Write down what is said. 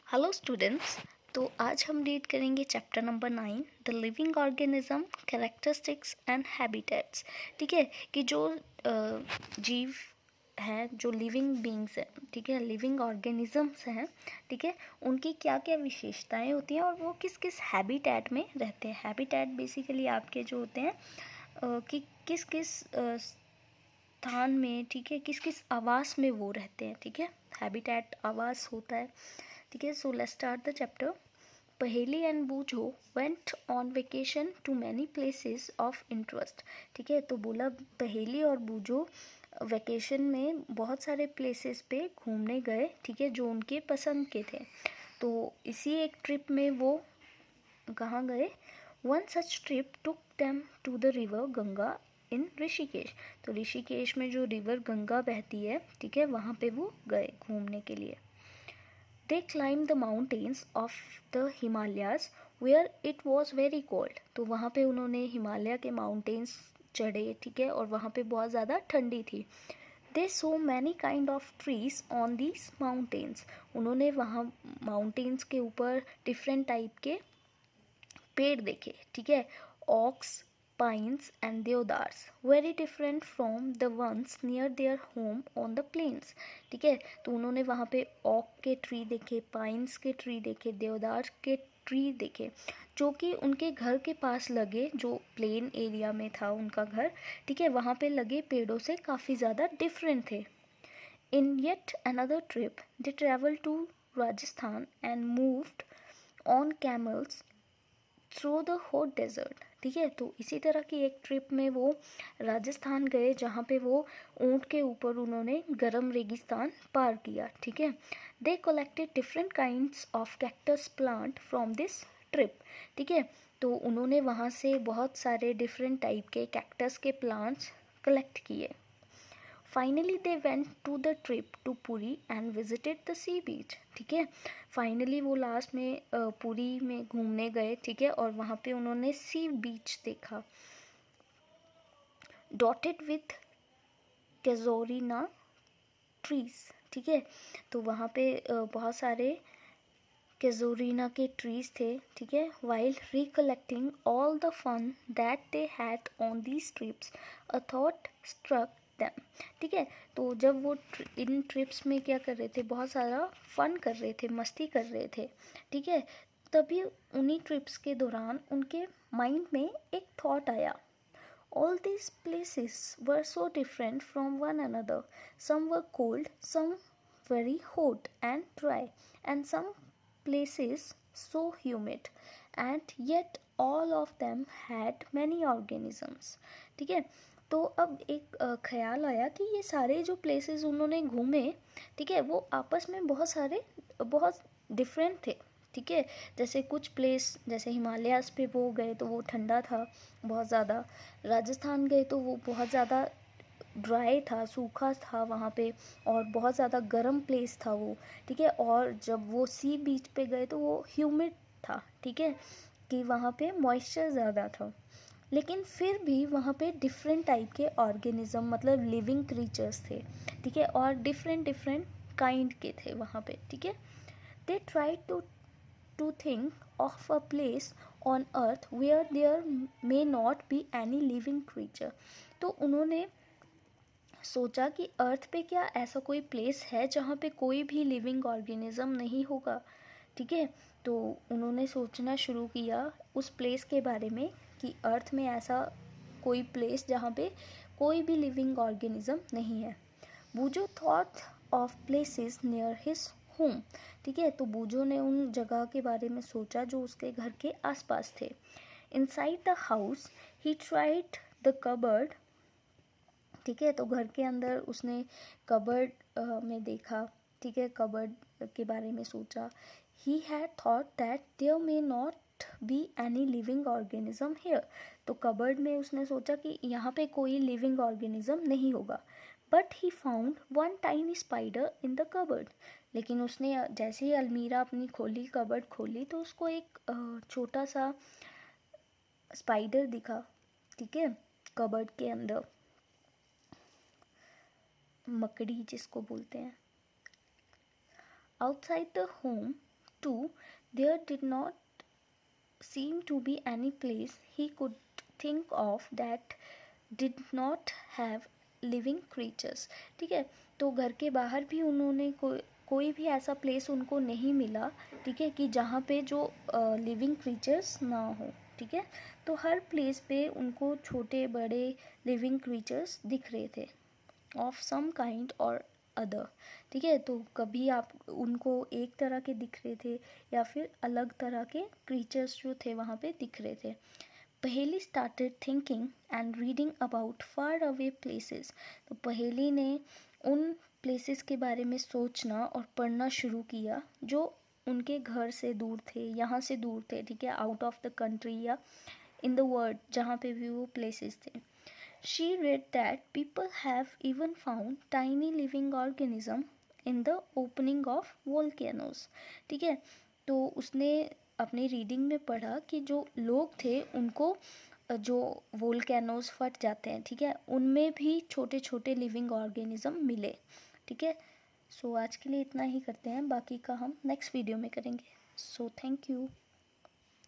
Hello students. तो आज हम रीड करेंगे chapter number 9 the living organism characteristics and habitats. ठीक है, कि जो जीव हैं, जो लिविंग बींग्स हैं, ठीक है, लिविंग ऑर्गेनिजम्स हैं, ठीक है, उनकी क्या क्या विशेषताएं होती हैं और वो किस किस हैबिटेट में रहते हैं। हैबिटेट बेसिकली आपके जो होते हैं कि किस किस स्थान में, ठीक है, किस किस आवास में वो रहते हैं। ठीक है, हैबिटेट आवास होता है। ठीक है, so let's start the chapter. Paheli and Boojho went on vacation to many places of interest. ठीक है, तो बोला पहेली और बूझो वेकेशन में बहुत सारे प्लेसेस पे घूमने गए, ठीक है, जो उनके पसंद के थे। तो इसी एक ट्रिप में वो कहाँ गए? One such trip took them to the river Ganga in Rishikesh. तो ऋषिकेश में जो रिवर गंगा बहती है, ठीक है, वहाँ पे वो गए घूमने के लिए। They climbed the mountains of the Himalayas where it was very cold. तो वहाँ पे उन्होंने हिमालय के माउंटेन्स चढ़े, ठीक है, और वहाँ पे बहुत ज़्यादा ठंडी थी। They saw many kind of trees on these mountains. उन्होंने वहाँ माउंटेन्स के ऊपर डिफरेंट टाइप के पेड़ देखे, ठीक है, oaks, pines and deodars, very different from the ones near their home on the plains. ठीक है, तो उन्होंने वहाँ पे ऑक के ट्री देखे, पाइन्स के ट्री देखे, देवदार के ट्री देखे, जो कि उनके घर के पास लगे, जो प्लेन एरिया में था उनका घर, ठीक है, वहाँ पे लगे पेड़ों से काफ़ी ज़्यादा डिफरेंट थे। In yet another trip they travel to Rajasthan and moved on camels through the hot desert. ठीक है, तो इसी तरह की एक ट्रिप में वो राजस्थान गए, जहाँ पे वो ऊँट के ऊपर उन्होंने गर्म रेगिस्तान पार किया। ठीक है, they collected different kinds of cactus plant from this trip. ठीक है, तो उन्होंने वहाँ से बहुत सारे डिफरेंट टाइप के कैक्टस के प्लांट्स कलेक्ट किए। Finally they went to the trip to Puri and visited the sea beach. ठीक है, फाइनली वो लास्ट में पुरी में घूमने गए, ठीक है, और वहाँ पे उन्होंने सी बीच देखा, डॉटेड विथ कैजोरिना ट्रीज। ठीक है, तो वहाँ पे बहुत सारे कैजोरिना के ट्रीज थे, ठीक है। While recollecting all the fun that they had on these trips a thought struck them. ठीक है, तो जब वो इन ट्रिप्स में क्या कर रहे थे, बहुत सारा फन कर रहे थे, मस्ती कर रहे थे, ठीक है, तभी उन्हीं ट्रिप्स के दौरान उनके माइंड में एक थॉट आया। All these places were so different from one another. Some were cold, some very hot and dry, and some places so humid, and yet all of them had many organisms. ठीक है, तो अब एक ख्याल आया कि ये सारे जो प्लेसेस उन्होंने घूमे, ठीक है, वो आपस में बहुत डिफरेंट थे। ठीक है, जैसे कुछ प्लेस, जैसे हिमालयास पे वो गए तो वो ठंडा था बहुत ज़्यादा, राजस्थान गए तो वो बहुत ज़्यादा ड्राई था, सूखा था वहाँ पे, और बहुत ज़्यादा गर्म प्लेस था वो। ठीक है, और जब वो सी बीच पे गए तो वो ह्यूमिड था, ठीक है, कि वहाँ पे मॉइस्चर ज़्यादा था। लेकिन फिर भी वहाँ पे डिफरेंट टाइप के ऑर्गेनिज्म, मतलब लिविंग क्रीचर्स थे, ठीक है, और डिफरेंट डिफरेंट काइंड के थे वहाँ पे। ठीक है, they try to think of a place on earth where there may not be any living creature। तो उन्होंने सोचा कि अर्थ पे क्या ऐसा कोई प्लेस है जहाँ पे कोई भी लिविंग ऑर्गेनिज्म नहीं होगा। ठीक है, तो उन्होंने सोचना शुरू किया उस प्लेस के बारे में कि अर्थ में ऐसा कोई प्लेस जहाँ पे कोई भी लिविंग ऑर्गेनिज्म नहीं है। Boojho thought of places near his home. ठीक है, तो बूजो ने उन जगह के बारे में सोचा जो उसके घर के आसपास थे। Inside the house he tried the cupboard. ठीक है, तो घर के अंदर उसने कबर्ड में देखा, ठीक है, कबर्ड के बारे में सोचा। He had thought that there may not be any living organism here. तो कबर्ड में उसने सोचा कि यहाँ पे कोई लिविंग ऑर्गेनिज्म नहीं होगा। But he found one tiny spider in the cupboard. लेकिन उसने जैसे ही अलमीरा अपनी खोली, कबर्ड खोली, तो उसको एक छोटा सा स्पाइडर दिखा, ठीक है, कबर्ड के अंदर, मकड़ी जिसको बोलते हैं। Outside the home 2, there did not seem to be any place he could think of that did not have living creatures. ठीक है, तो घर के बाहर भी उन्होंने कोई भी ऐसा प्लेस उनको नहीं मिला, ठीक है, कि जहाँ पे जो लिविंग क्रीचर्स ना हो. ठीक है, तो हर प्लेस पे उनको छोटे बड़े लिविंग क्रीचर्स दिख रहे थे ऑफ सम काइंड और अदर. ठीक है, तो कभी आप उनको एक तरह के दिख रहे थे या फिर अलग तरह के क्रीचर्स जो थे वहाँ पे दिख रहे थे. पहेली started thinking and reading about far away places. तो पहेली ने उन प्लेसेस के बारे में सोचना और पढ़ना शुरू किया जो उनके घर से दूर थे, यहाँ से दूर थे. ठीक है, आउट ऑफ द कंट्री या इन द वर्ल्ड जहाँ पे भी वो प्लेसेस थे. She read that people have even found tiny living organism in the opening of volcanoes. ठीक है, तो उसने अपनी रीडिंग में पढ़ा कि जो लोग थे उनको जो वोल्केनोज फट जाते हैं, ठीक है, उनमें भी छोटे छोटे लिविंग ऑर्गेनिज्म मिले. ठीक है, सो आज के लिए इतना ही करते हैं, बाकी का हम नेक्स्ट वीडियो में करेंगे. So thank you.